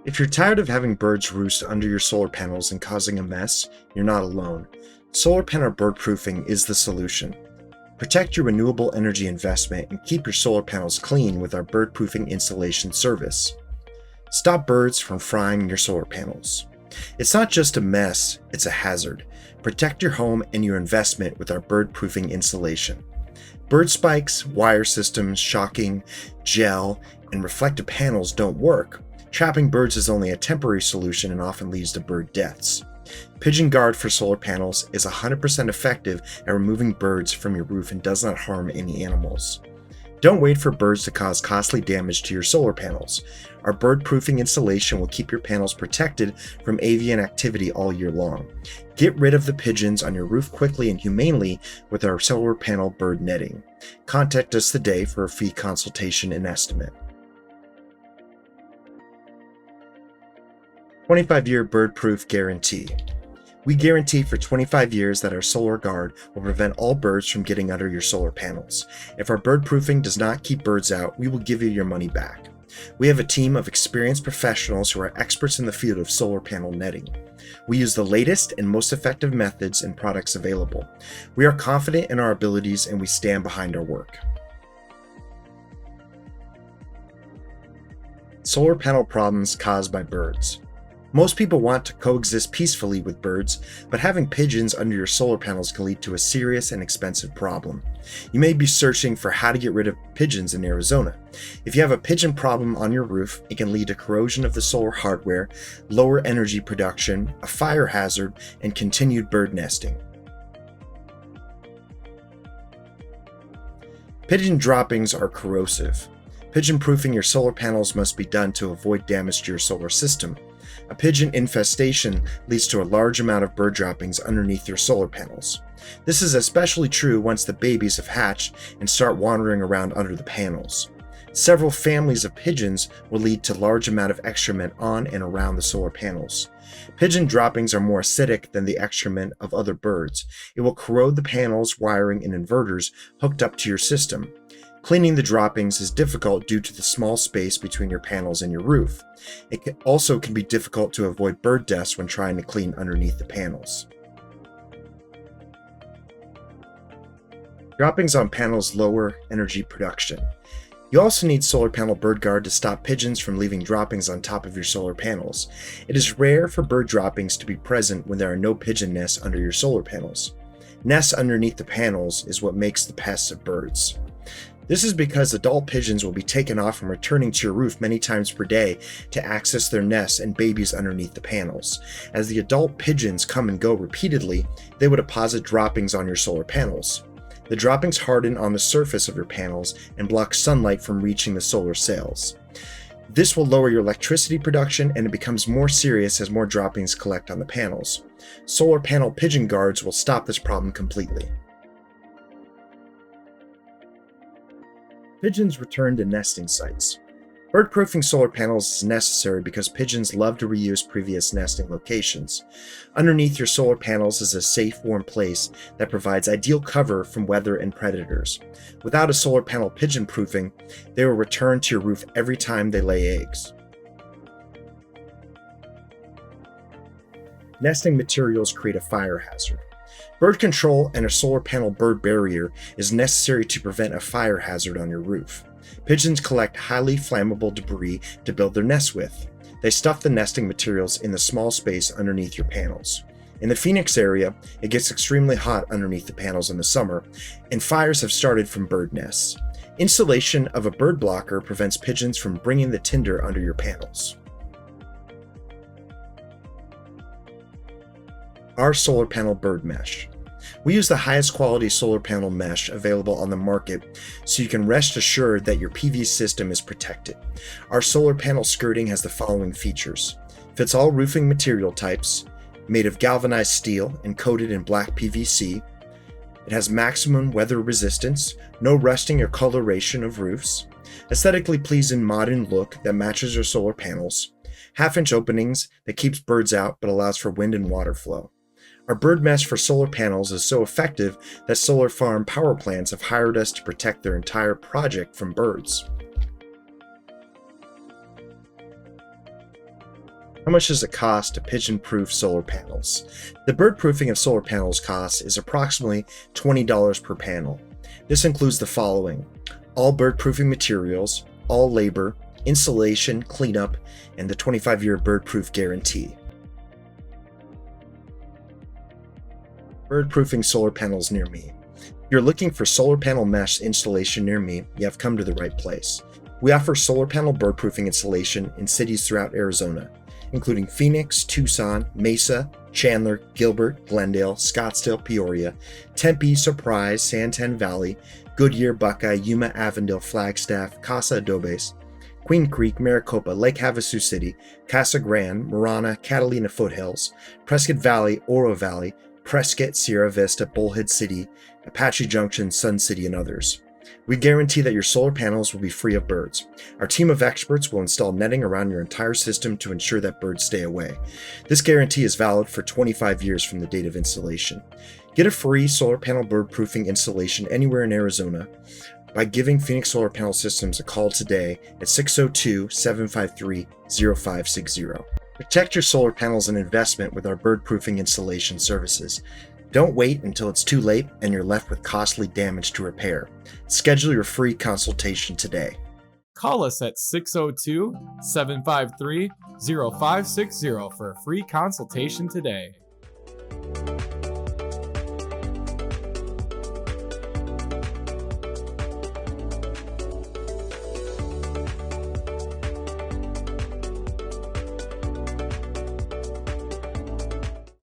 If you're tired of having birds roost under your solar panels and causing a mess, you're not alone. Solar panel bird proofing is the solution. Protect your renewable energy investment and keep your solar panels clean with our bird proofing installation service. Stop birds from frying your solar panels. It's not just a mess, it's a hazard. Protect your home and your investment with our bird proofing installation. Bird spikes, wire systems, shocking, gel, and reflective panels don't work. Trapping birds is only a temporary solution and often leads to bird deaths. Pigeon Guard for solar panels is 100% effective at removing birds from your roof and does not harm any animals. Don't wait for birds to cause costly damage to your solar panels. Our bird-proofing installation will keep your panels protected from avian activity all year long. Get rid of the pigeons on your roof quickly and humanely with our solar panel bird netting. Contact us today for a free consultation and estimate. 25-year bird-proof guarantee. We guarantee for 25 years that our Solar Guard will prevent all birds from getting under your solar panels. If our bird proofing does not keep birds out, we will give you your money back. We have a team of experienced professionals who are experts in the field of solar panel netting. We use the latest and most effective methods and products available. We are confident in our abilities and we stand behind our work. Solar panel problems caused by birds. Most people want to coexist peacefully with birds, but having pigeons under your solar panels can lead to a serious and expensive problem. You may be searching for how to get rid of pigeons in Arizona. If you have a pigeon problem on your roof, it can lead to corrosion of the solar hardware, lower energy production, a fire hazard, and continued bird nesting. Pigeon droppings are corrosive. Pigeon proofing your solar panels must be done to avoid damage to your solar system. A pigeon infestation leads to a large amount of bird droppings underneath your solar panels. This is especially true once the babies have hatched and start wandering around under the panels. Several families of pigeons will lead to large amount of excrement on and around the solar panels. Pigeon droppings are more acidic than the excrement of other birds. It will corrode the panels, wiring, and inverters hooked up to your system. Cleaning the droppings is difficult due to the small space between your panels and your roof. It also can be difficult to avoid bird deaths when trying to clean underneath the panels. Droppings on panels lower energy production. You also need solar panel bird guard to stop pigeons from leaving droppings on top of your solar panels. It is rare for bird droppings to be present when there are no pigeon nests under your solar panels. Nests underneath the panels is what makes the pests of birds. This is because adult pigeons will be taken off and returning to your roof many times per day to access their nests and babies underneath the panels. As the adult pigeons come and go repeatedly, they will deposit droppings on your solar panels. The droppings harden on the surface of your panels and block sunlight from reaching the solar sails. This will lower your electricity production and it becomes more serious as more droppings collect on the panels. Solar panel pigeon guards will stop this problem completely. Pigeons return to nesting sites. Bird-proofing solar panels is necessary because pigeons love to reuse previous nesting locations. Underneath your solar panels is a safe, warm place that provides ideal cover from weather and predators. Without a solar panel pigeon proofing, they will return to your roof every time they lay eggs. Nesting materials create a fire hazard. Bird control and a solar panel bird barrier is necessary to prevent a fire hazard on your roof. Pigeons collect highly flammable debris to build their nests with. They stuff the nesting materials in the small space underneath your panels. In the Phoenix area, it gets extremely hot underneath the panels in the summer, and fires have started from bird nests. Installation of a bird blocker prevents pigeons from bringing the tinder under your panels. Our solar panel bird mesh. We use the highest quality solar panel mesh available on the market so you can rest assured that your PV system is protected. Our solar panel skirting has the following features. Fits all roofing material types, made of galvanized steel and coated in black PVC. It has maximum weather resistance, no rusting or coloration of roofs, aesthetically pleasing modern look that matches your solar panels, half-inch openings that keeps birds out but allows for wind and water flow. Our bird mesh for solar panels is so effective that solar farm power plants have hired us to protect their entire project from birds. How much does it cost to pigeon-proof solar panels? The bird-proofing of solar panels cost is approximately $20 per panel. This includes the following: all bird-proofing materials, all labor, installation, cleanup, and the 25-year bird-proof guarantee. Bird-proofing solar panels near me. If you're looking for solar panel mesh installation near me, you have come to the right place. We offer solar panel bird-proofing installation in cities throughout Arizona, including Phoenix, Tucson, Mesa, Chandler, Gilbert, Glendale, Scottsdale, Peoria, Tempe, Surprise, Santan Valley, Goodyear, Buckeye, Yuma, Avondale, Flagstaff, Casa Adobes, Queen Creek, Maricopa, Lake Havasu City, Casa Grande, Marana, Catalina Foothills, Prescott Valley, Oro Valley, Prescott, Sierra Vista, Bullhead City, Apache Junction, Sun City, and others. We guarantee that your solar panels will be free of birds. Our team of experts will install netting around your entire system to ensure that birds stay away. This guarantee is valid for 25 years from the date of installation. Get a free solar panel bird-proofing installation anywhere in Arizona by giving Phoenix Solar Panel Systems a call today at 602-753-0560. Protect your solar panels and investment with our bird-proofing installation services. Don't wait until it's too late and you're left with costly damage to repair. Schedule your free consultation today. Call us at 602-753-0560 for a free consultation today.